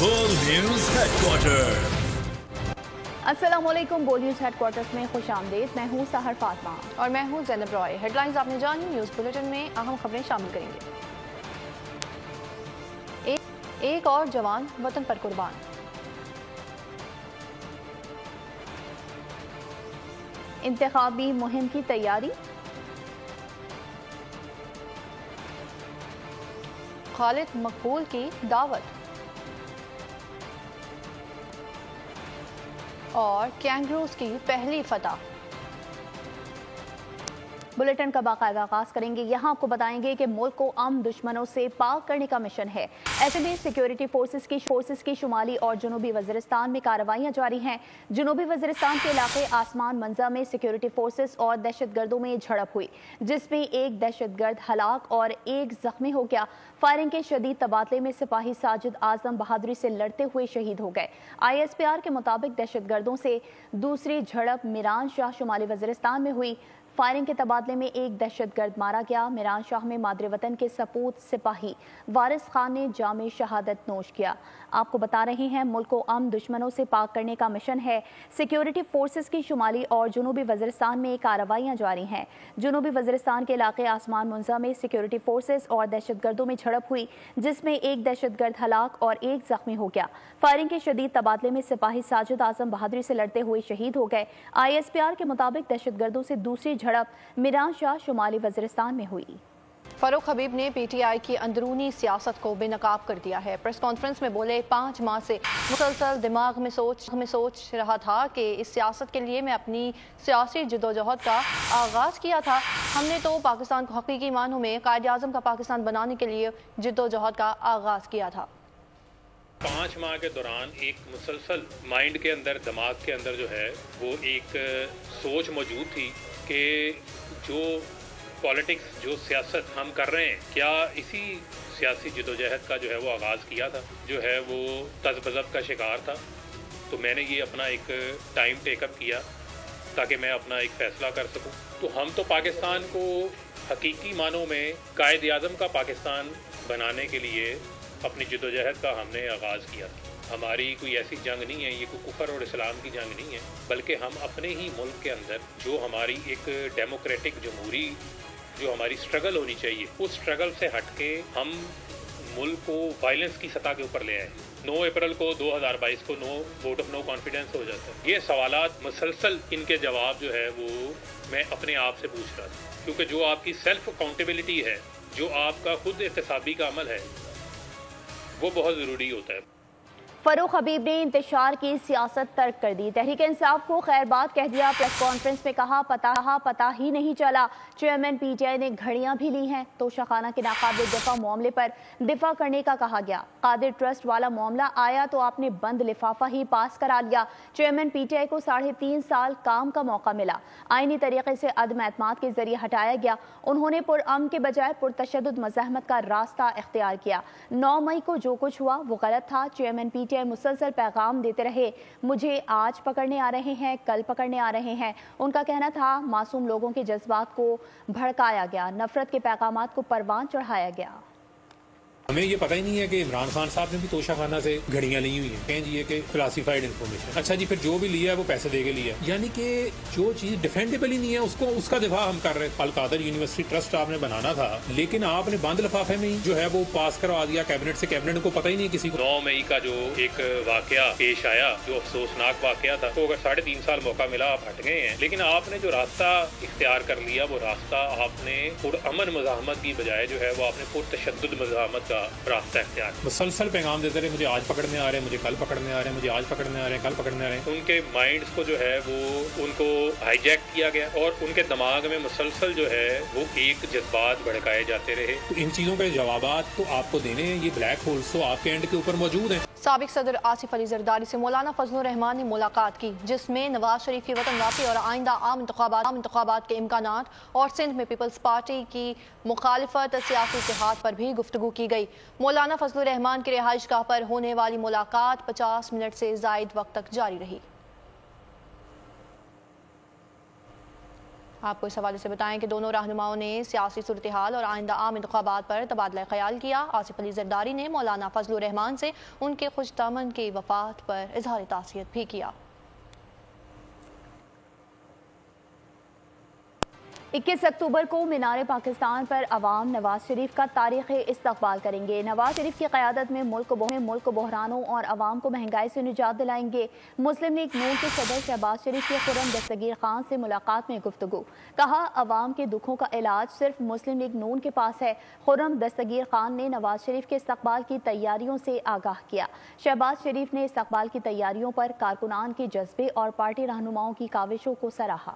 बोल news headquarter. अस्सलाम वालेकुम। बोल न्यूज हेडक्वार्टर्स में खुश आमदीद। मैं हूँ सहर फातिमा और मैं हूँ ज़ैनब रॉय। हेडलाइंस आपने जानी, न्यूज़ बुलेटिन में अहम खबरें शामिल करेंगे। एक और जवान वतन पर कुर्बान। इंतखाबी मुहिम की तैयारी। खालिद मकबूल की दावत। और कैंगरूज की पहली फतह। बुलेटिन का बाकायदा आगाज करेंगे। यहाँ आपको बताएंगे कि मुल्क को आम दुश्मनों से पाक करने का मिशन है। ऐसे में सिक्योरिटी फोर्सेस की शुमाली और जनूबी वज़ीरिस्तान में कार्रवाइयाँ जारी हैं। जनूबी वज़ीरिस्तान के इलाके आसमान मंजा में सिक्योरिटी फोर्सेस और दहशतगर्दों में झड़प हुई, जिसमें एक दहशतगर्द हलाक और एक जख्मी हो गया। फायरिंग के शदीद तबादले में सिपाही साजिद आजम बहादुरी से लड़ते हुए शहीद हो गए। ISPR के मुताबिक दहशतगर्दों से दूसरी झड़प मिरान शाह शुमाली वज़ीरिस्तान में हुई। फायरिंग के तबादले में एक दहशतगर्द मारा गया। मिरान शाह में मादरे वतन के सपूत सिपाही वारिस खान ने जामे शहादत नोश किया। आपको बता रहे हैं, मुल्क को आम दुश्मनों से पाक करने का मिशन है। सिक्योरिटी फोर्सेस की शुमाली और जनूबी वज़ीरिस्तान में कार्रवाइयाँ जारी हैं। जनूबी वज़ीरिस्तान के इलाके आसमान मुंजा में सिक्योरिटी फोर्सेस और दहशतगर्दों में झड़प हुई, जिसमें एक दहशतगर्द हलाक और एक जख्मी हो गया। फायरिंग के शदीद तबादले में सिपाही साजिद आजम बहादुरी से लड़ते हुए शहीद हो गए। ISPR के मुताबिक दहशतगर्दों से दूसरी झड़प मिरान शाह शुमाली वज़ीरिस्तान में हुई। फारूक हबीब ने PTI की अंदरूनी सियासत को बेनकाब कर दिया है। प्रेस कॉन्फ्रेंस में बोले, 5 माह से मुसलसल दिमाग में सोच रहा था कि इस सियासत के लिए मैं अपनी सियासी जदोजहद का आगाज़ किया था। हमने तो पाकिस्तान को हकीकी मानों में कायद आज़म का पाकिस्तान बनाने के लिए जदोजहद का आगाज़ किया था। 5 माह के दौरान एक मुसलसल माइंड के अंदर, दिमाग के अंदर जो है वो एक सोच मौजूद थी कि जो पॉलिटिक्स, जो सियासत हम कर रहे हैं, क्या इसी सियासी जदोजहद का जो है वो आगाज़ किया था, जो है वो तज़बज़ब का शिकार था। तो मैंने ये अपना एक टाइम टेकअप किया ताकि मैं अपना एक फ़ैसला कर सकूं। तो हम तो पाकिस्तान को हकीकी मानों में कायद आज़म का पाकिस्तान बनाने के लिए अपनी जदोजहद का हमने आगाज़ किया। हमारी कोई ऐसी जंग नहीं है, ये कोई कुफर और इस्लाम की जंग नहीं है, बल्कि हम अपने ही मुल्क के अंदर जो हमारी एक डेमोक्रेटिक जमहूरी जो हमारी स्ट्रगल होनी चाहिए, उस स्ट्रगल से हट के हम मुल्क को वायलेंस की सतह के ऊपर ले आए। 9 अप्रैल को 2022 को वोट ऑफ नो कॉन्फिडेंस हो जाता है। ये सवालात मुसलसल, इनके जवाब जो है वो मैं अपने आप से पूछ रहा था, क्योंकि जो आपकी सेल्फ अकाउंटेबिलिटी है, जो आपका खुद एहतसाबी का अमल है, वो बहुत ज़रूरी होता है। फारूक हबीब ने इंतशार की सियासत तर्क कर दी। तहरीक इंसाफ को खैर बात कह दिया। प्रेस कॉन्फ्रेंस में कहा, पता ही नहीं चला। चेयरमैन PTI ने घड़ियां भी ली हैं। तोशाखाना के नाकाबिल दफा मामले पर दिफा करने का कहा गया। कादिर ट्रस्ट वाला मामला आया तो आपने बंद लिफाफा ही पास करा लिया। चेयरमैन PTI को 3.5 साल काम का मौका मिला। आईनी तरीके से अदम एतमाद के जरिए हटाया गया। उन्होंने पुरअमन के बजाय पुरतशद्दुद मज़ाहमत का रास्ता इख्तियार किया। 9 मई को जो कुछ हुआ वो गलत था। चेयरमैन PTI मुसलसल पैगाम देते रहे, मुझे आज पकड़ने आ रहे हैं, कल पकड़ने आ रहे हैं। उनका कहना था मासूम लोगों के जज्बात को भड़काया गया, नफरत के पैगामात को परवान चढ़ाया गया। हमें ये पता ही नहीं है कि इमरान खान साहब ने भी तोशाखाना से घड़ियां ली हुई हैं। कहें जी कि क्लासिफाइड इन्फॉर्मेशन। अच्छा जी, फिर जो भी लिया है वो पैसे दे के लिया, यानी कि जो चीज डिफेंडेबल ही नहीं है उसको, उसका दिफा हम कर रहे हैं। अल-कादर यूनिवर्सिटी ट्रस्ट आपने बनाना था, लेकिन आपने बंद लिफाफे में ही जो है वो पास करवा दिया कैबिनेट से। कैबिनेट को पता ही नहीं किसी को। 9 मई का जो एक वाकया पेश आया, जो अफसोसनाक वाकया था, तो अगर 3.5 साल मौका मिला, आप हट गए हैं। लेकिन आपने जो रास्ता इख्तियार कर लिया, वो रास्ता आपने पुरअमन मज़ाहमत की बजाय जो है वो आपने पुरतशद्दुद मज़ाहमत रास्ता इख्तियार। मुसलसल पैगाम देते रहे, मुझे आज पकड़ने आ रहे हैं, मुझे कल पकड़ने आ रहे हैं, मुझे आज पकड़ने आ रहे हैं, कल पकड़ने आ रहे हैं। उनके माइंड्स को जो है वो उनको हाईजैक किया गया और उनके दिमाग में मुसलसल जो है वो एक जज्बात भड़काए जाते रहे। तो इन चीज़ों के जवाबात तो आपको देने हैं। ये ब्लैक होल्स तो आपके एंड के ऊपर मौजूद हैं। साबिक सदर आसिफ अली जरदारी से मौलाना फजलुर रहमान ने मुलाकात की, जिसमें नवाज शरीफ की वतन वापसी और आइंदा आम इंतखाबात के इम्कानात और सिंध में पीपल्स पार्टी की मुखालिफत सियासी इत्तेहाद पर भी गुफ्तगू की गई। मौलाना फजलुर रहमान की रिहाइश गाह पर होने वाली मुलाकात 50 मिनट से जायद वक्त तक जारी रही। आपको इस हवाले से बताएं कि दोनों रहनुमाओं ने सियासी सूरत-ए-हाल और आइंदा आम इंतखाबात पर तबादला ख्याल किया। आसिफ अली जरदारी ने मौलाना फजलुर रहमान से उनके खुशदामन की वफात पर इजहार तासियत भी किया। 21 अक्टूबर को मीनार पाकिस्तान पर अवाम नवाज शरीफ का तारीखी इस्तकबाल करेंगे। नवाज शरीफ की क़यादत में मुल्क को बहरानों और अवाम को महंगाई से निजात दिलाएंगे। मुस्लिम लीग नून के सदर शहबाज शरीफ की खुर्रम दस्तगीर खान से मुलाकात में गुफ्तगू। कहा, अवाम के दुखों का इलाज सिर्फ मुस्लिम लीग नून के पास है। खुर्रम दस्तगीर खान ने नवाज शरीफ के इस्तकबाल की तैयारियों से आगाह किया। शहबाज शरीफ ने इस्तकबाल की तैयारियों पर कारकुनान के जज्बे और पार्टी रहनुमाओं की काविशों को सराहा।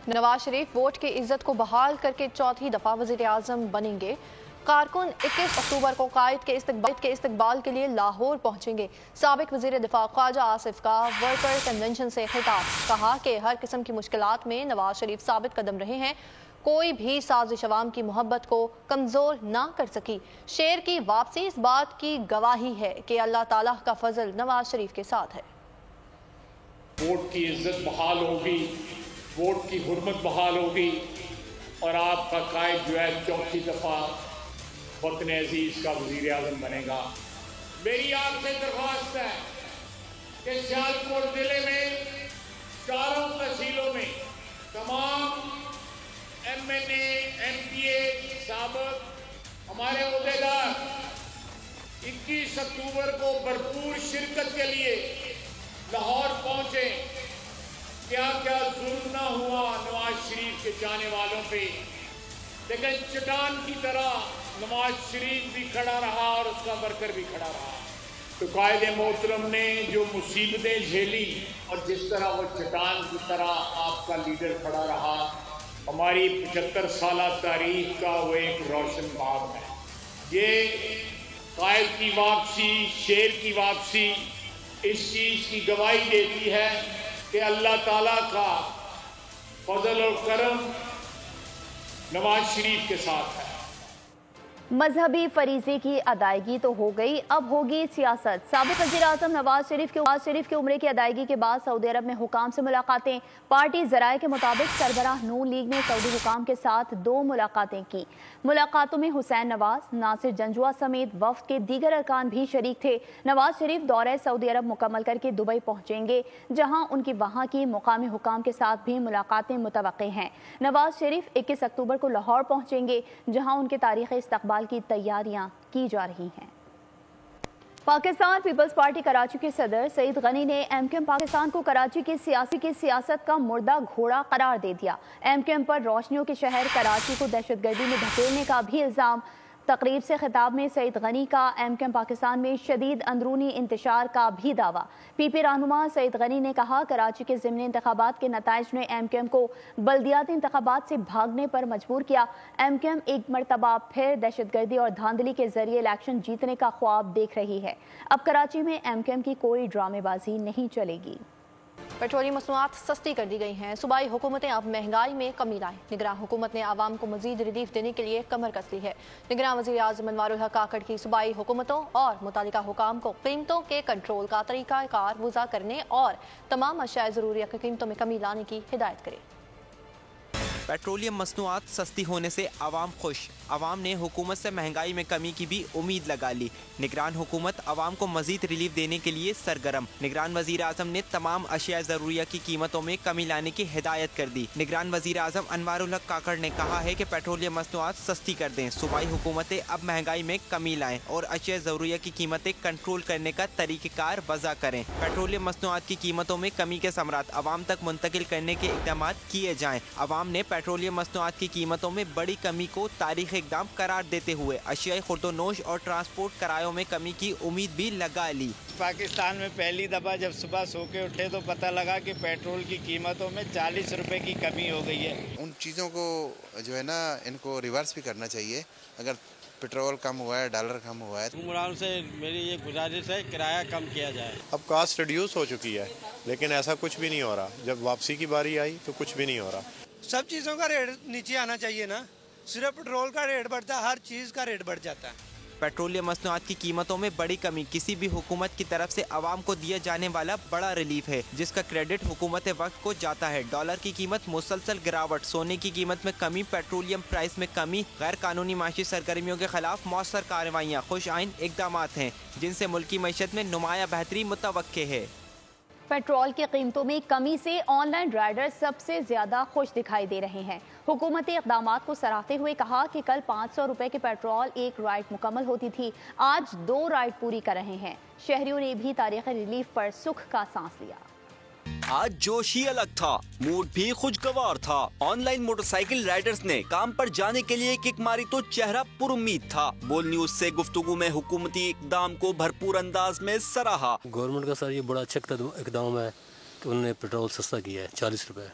नवाज शरीफ वोट की इज्जत को बहाल करके चौथी दफा वजीर आजम बनेंगे। कारकुन 21 अक्टूबर को कायद के इस्तकबाल के लिए लाहौर पहुंचेंगे। साबिक वजीर दिफा ख्वाजा आसिफ का वर्कर कन्वेंशन से खिताब। कहा कि हर किस्म की मुश्किलात में नवाज शरीफ साबित कदम रहे हैं। कोई भी साजिश अवाम की मोहब्बत को कमजोर ना कर सकी। शेर की वापसी इस बात की गवाही है कि अल्लाह ताला का फजल नवाज शरीफ के साथ है। वोट की इज्जत बहाल होगी, वोट की हुर्मत बहाल होगी और आपका कायद जो है चौथी दफा वतन अजीज का वजीर आजम बनेगा। मेरी आपसे दरख्वास्त है कि सियालकोट जिले में चारों तहसीलों में तमाम MNA, MPA साबिक हमारे ओहदेदार 21 अक्टूबर को भरपूर शिरकत के लिए लाहौर पहुंचे। क्या क्या जुल्म ना हुआ नवाज शरीफ के जाने वालों पे, लेकिन चट्टान की तरह नवाज शरीफ भी खड़ा रहा और उसका वर्कर भी खड़ा रहा। तो कायदे मोहतरम ने जो मुसीबतें झेली और जिस तरह वो चट्टान की तरह आपका लीडर खड़ा रहा, हमारी 75 साल तारीख का वो एक रोशन बाब है। ये कायद की वापसी, शेर की वापसी इस चीज़ की गवाही देती है कि अल्लाह ताला का फजल और करम नवाज शरीफ के साथ है। मजहबी फरीजे की अदायगी तो हो गई, अब होगी सियासत। साबिक वज़ीर आज़म नवाज शरीफ के उम्रे की अदायगी के बाद सऊदी अरब में हुकाम से मुलाकातें। पार्टी ज़राए के मुताबिक सरबराह नून लीग ने सऊदी हुकाम के साथ 2 मुलाकातें की। मुलाकातों में हुसैन नवाज, नासिर जंजुआ समेत वफ्द के दीगर अरकान भी शरीक थे। नवाज शरीफ दौरे सऊदी अरब मुकम्मल करके दुबई पहुंचेंगे, जहां उनकी वहां की मुकामी हुकाम के साथ भी मुलाकातें मुतवक्के हैं। नवाज शरीफ 21 अक्टूबर को लाहौर पहुंचेंगे, जहां उनके तारीख़ी इस्तकबाल की तैयारियां की जा रही हैं। पाकिस्तान पीपल्स पार्टी कराची के सदर सईद गनी ने एमकेएम पाकिस्तान को कराची की सियासत का मुर्दा घोड़ा करार दे दिया। एमकेएम पर रोशनियों के शहर कराची को दहशतगर्दी में धकेलने का भी इल्जाम। तकरीब से खिताब में सईद गनी का एमकेएम पाकिस्तान में शदीद अंदरूनी इंतशार का भी दावा। पीपी रहनुमा सईद गनी ने कहा, कराची के ज़िमनी इंतखाबात के नताइज ने एमकेएम को बल्दियाती इंतखाबात से भागने पर मजबूर किया। एमकेएम एक मरतबा फिर दहशतगर्दी और धांधली के जरिए इलेक्शन जीतने का ख्वाब देख रही है। अब कराची में एमकेएम की कोई ड्रामेबाजी नहीं चलेगी। पेट्रोलियम मसनूआत सस्ती कर दी गई हैं। सूबाई हुकूमतें अब महंगाई में कमी लाएं। निगरान हुकूमत ने आवाम को मजीद रिलीफ देने के लिए कमर कस ली है। निगरान वज़ीर आज़म अनवारुल हक काकड़ की सूबाई हुकूमतों और मुतालिका हुकाम को कीमतों के कंट्रोल का तरीका कार वज़ा करने और तमाम अशिया ज़रूरिया की कीमतों में कमी लाने की हिदायत करे। पेट्रोलियम मसनूआत सस्ती होने से आवाम खुश। आवाम ने हुकूमत से महंगाई में कमी की भी उम्मीद लगा ली। निगरान हुकूमत आवाम को मजीद रिलीफ देने के लिए सरगर्म। निगरान वजीर आजम ने तमाम अशिया ज़रूरिया की कीमतों में कमी लाने की हिदायत कर दी। निगरान वजीर आजम अनवारुल हक काकड़ ने कहा है कि पेट्रोलियम मसनूआत सस्ती कर दें। सूबाई हुकूमतें अब महंगाई में कमी लाएं और अशिया ज़रूरिया की कीमतें कंट्रोल करने का तरीक़ेकार वज़ा करें। पेट्रोलियम मसनूआत की कीमतों में कमी के समरात आवाम तक मुंतकिल करने के इक़दाम किए जाएँ। आवाम ने पेट्रोलियम मसनूआत की कीमतों में बड़ी कमी को तारीख़ी इक़दाम करार देते हुए अशियाई खुर्दोनोश और ट्रांसपोर्ट करायों में कमी की उम्मीद भी लगा ली। पाकिस्तान में पहली दफ़ा जब सुबह सो के उठे तो पता लगा कि पेट्रोल की कीमतों में 40 रुपए की कमी हो गई है। उन चीज़ों को जो है ना, इनको रिवर्स भी करना चाहिए। अगर पेट्रोल कम हुआ है, डॉलर कम हुआ है, हुक्मरान से मेरी ये गुजारिश है किराया कम किया जाए। अब कास्ट रिड्यूस हो चुकी है, लेकिन ऐसा कुछ भी नहीं हो रहा। जब वापसी की बारी आई तो कुछ भी नहीं हो रहा। सब चीज़ों का रेट नीचे आना चाहिए ना, सिर्फ पेट्रोल का रेट बढ़ता है, हर चीज़ का रेट बढ़ जाता है। पेट्रोलियम मसनूआत की कीमतों में बड़ी कमी किसी भी हुकूमत की तरफ से आवाम को दिया जाने वाला बड़ा रिलीफ है, जिसका क्रेडिट हुकूमत वक्त को जाता है। डॉलर की कीमत मुसलसल गिरावट, सोने की कीमत में कमी, पेट्रोलियम प्राइस में कमी, गैर कानूनी माशी सरगर्मियों के खिलाफ मौसर कार्रवाइयाँ खुश आइन इकदामात हैं, जिनसे मुल्की मईशत में नुमाया बेहतरी मुतवक्के है। पेट्रोल की कीमतों में कमी से ऑनलाइन राइडर सबसे ज्यादा खुश दिखाई दे रहे हैं। हुकूमती इक़दामात को सराहते हुए कहा कि कल 500 रुपए के पेट्रोल एक राइड मुकम्मल होती थी, आज 2 राइड पूरी कर रहे हैं। शहरियों ने भी तारीख़ रिलीफ पर सुख का सांस लिया। आज जोश ही अलग था, मूड भी खुशगवार था। ऑनलाइन मोटरसाइकिल राइडर्स ने काम पर जाने के लिए किक मारी तो चेहरा पुरुम्मीद था। बोल न्यूज से गुफ्तगू में हुकूमती इकदाम को भरपूर अंदाज में सराहा। गवर्नमेंट का सर ये बड़ा अच्छा इकदाम है कि उन्होंने पेट्रोल सस्ता किया है, 40 रुपए।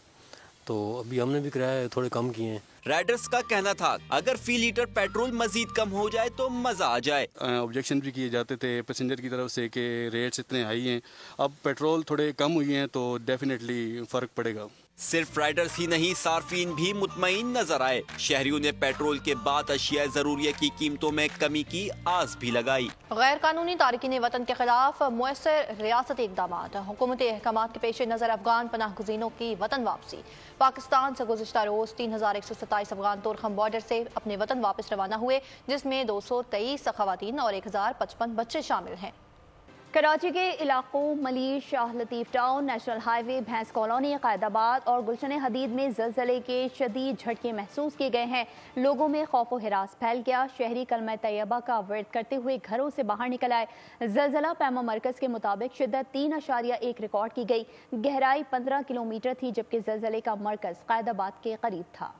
तो अभी हमने भी किराया थोड़े कम किए हैं। राइडर्स का कहना था अगर फी लीटर पेट्रोल मजीद कम हो जाए तो मजा आ जाए। ऑब्जेक्शन भी किए जाते थे पैसेंजर की तरफ से कि रेट्स इतने हाई हैं, अब पेट्रोल थोड़े कम हुए हैं तो डेफिनेटली फर्क पड़ेगा। सिर्फ राइडर्स ही नहीं, सार्फिन भी मुतमईन नजर आए। शहरियों ने पेट्रोल के बाद अशिया जरूरिया की कीमतों में कमी की आस भी लगाई। गैर कानूनी तारकीन वतन के खिलाफ मुयस्सर रियासती इक़दाम, हुकूमती अहकामात के पेश नज़र अफगान पनाह गुज़ीनों की वतन वापसी। पाकिस्तान से गुज़िश्ता रोज़ 3127 अफगान तोरखम बॉर्डर से अपने वतन वापस रवाना हुए, जिसमें 223 ख़वातीन और 1055 बच्चे शामिल हैं। कराची के इलाकों Malir, Shah Latif town, national highway, भैंस कॉलोनी, कायदाबाद और गुलशन हदीद में ज़लज़ले के शदीद झटके महसूस किए गए हैं। लोगों में खौफ व हिरास फैल गया। शहरी कलमा तैयबा का वर्द करते हुए घरों से बाहर निकल आए। ज़लज़ला पैमा मरकज़ के मुताबिक शिद्दत 3.1 रिकॉर्ड की गई। गहराई 15 किलोमीटर थी, जबकि ज़लज़ले का मरकज़ कायदाबाद के करीब था।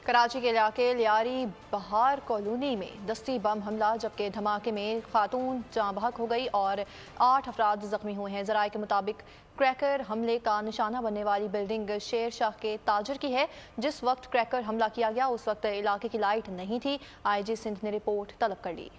कराची के इलाके लियारी बहार कॉलोनी में दस्ती बम हमला, जबकि धमाके में खातून जाँ बहक हो गई और 8 अफराद जख्मी हुए हैं। ज़राए के मुताबिक क्रैकर हमले का निशाना बनने वाली बिल्डिंग शेर शाह के ताजर की है। जिस वक्त क्रैकर हमला किया गया उस वक्त इलाके की लाइट नहीं थी। IG सिंध ने रिपोर्ट तलब कर ली।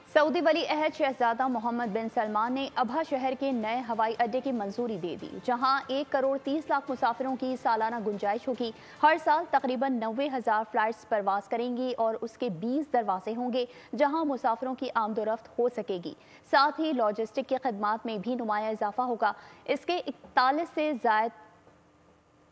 सऊदी वली अहद शहजादा मोहम्मद बिन सलमान ने अबहा शहर के नए हवाई अड्डे की मंजूरी दे दी, जहां 1 करोड़ 30 लाख मुसाफिरों की सालाना गुंजाइश होगी। हर साल तकरीबन 90,000 फ्लाइट्स परवाज करेंगी और उसके 20 दरवाजे होंगे जहां मुसाफिरों की आमदोरफ्त हो सकेगी। साथ ही लॉजिस्टिक की खदमात में भी नुमाया इजाफा होगा। इसके 41 से ज़ायद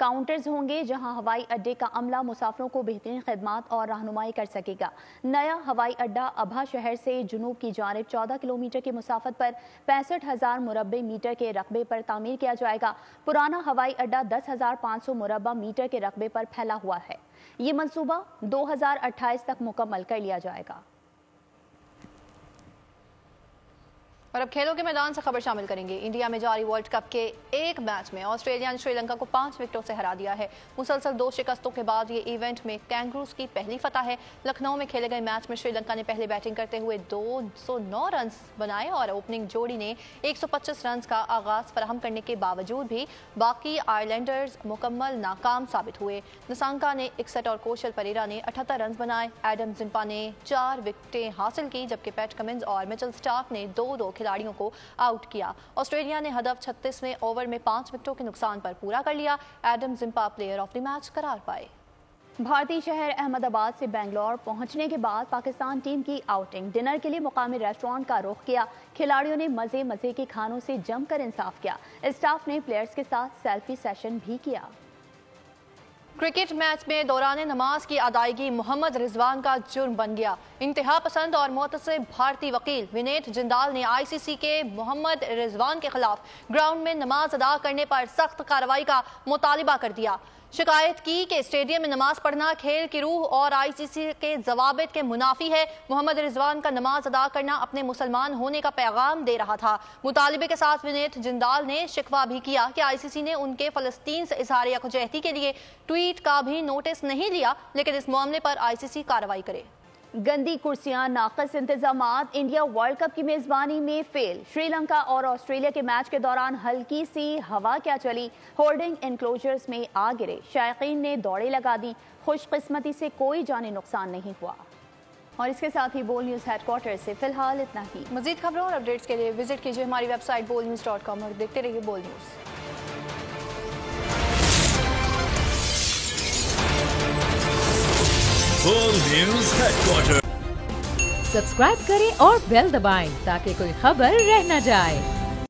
काउंटर्स होंगे जहां हवाई अड्डे का अमला मुसाफिरों को बेहतरीन खदमात और रहनुमाई कर सकेगा। नया हवाई अड्डा अबहा शहर से जुनूब की जानिब 14 किलोमीटर की मुसाफत पर 65,000 मुरब्बे मीटर के रकबे पर तामीर किया जाएगा। पुराना हवाई अड्डा 10,500 मुरब्बा मीटर के रकबे पर फैला हुआ है। ये मंसूबा 2028 तक मुकम्मल कर लिया जाएगा। और अब खेलों के मैदान से खबर शामिल करेंगे। इंडिया में जारी वर्ल्ड कप के एक मैच में ऑस्ट्रेलिया ने श्रीलंका को 5 विकेटों से हरा दिया है। मुसलसल 2 शिकस्तों के बाद ये इवेंट में कैंगरूज की पहली फतह है। लखनऊ में खेले गए मैच में श्रीलंका ने पहले बैटिंग करते हुए 209 रन बनाए और ओपनिंग जोड़ी ने 125 रन का आगाज फराहम करने के बावजूद भी बाकी आयरलैंडर्स मुकम्मल नाकाम साबित हुए। नसांका ने 61 और कौशल परेरा ने 78 रन बनाए। एडम जिम्पा ने 4 विकेटें हासिल की, जबकि पैट कमिंस और मिचेल स्टार्क ने 2-2 खिलाड़ियों को आउट किया। ऑस्ट्रेलिया ने हदफ 36वें ओवर में 5 विकेटों के नुकसान पर पूरा कर लिया। Adam Zampa player of the match करार पाए। भारतीय शहर अहमदाबाद से बेंगलोर पहुंचने के बाद पाकिस्तान टीम की आउटिंग। डिनर के लिए मुकामी रेस्टोरेंट का रुख किया। खिलाड़ियों ने मजे मजे के खानों से जमकर इंसाफ किया। स्टाफ ने प्लेयर्स के साथ सेल्फी सेशन भी किया। क्रिकेट मैच में दौरान नमाज की अदायगी मोहम्मद रिजवान का जुर्म बन गया। इंतहा पसंद और मुतसिब भारतीय वकील विनेत जिंदाल ने ICC के मोहम्मद रिजवान के खिलाफ ग्राउंड में नमाज अदा करने पर सख्त कार्रवाई का मुतालिबा कर दिया। शिकायत की कि स्टेडियम में नमाज पढ़ना खेल की रूह और ICC के जवाबित के मुनाफी है। मोहम्मद रिजवान का नमाज अदा करना अपने मुसलमान होने का पैगाम दे रहा था। मुतालिबे के साथ विनेत जिंदाल ने शिकवा भी किया कि ICC ने उनके फलस्तीन से इजहार यकजहती के लिए ट्वीट का भी नोटिस नहीं लिया, लेकिन इस मामले पर ICC कार्रवाई करे। गंदी कुर्सियां, नाकस इंतजामात, इंडिया वर्ल्ड कप की मेजबानी में फेल। श्रीलंका और ऑस्ट्रेलिया के मैच के दौरान हल्की सी हवा क्या चली, होल्डिंग एनक्लोजर्स में आ गिरे। शायकीन ने दौड़े लगा दी। खुशकिस्मती से कोई जानी नुकसान नहीं हुआ। और इसके साथ ही बोल न्यूज़ हेडक्वार्टर से फिलहाल इतना ही। मजीद खबरों और अपडेट्स के लिए विजिट कीजिए हमारी वेबसाइट bolnews.com और देखते रहिए बोल news. Bull News Headquarters. Subscribe करें और बेल दबाएं ताकि कोई खबर रह न जाए।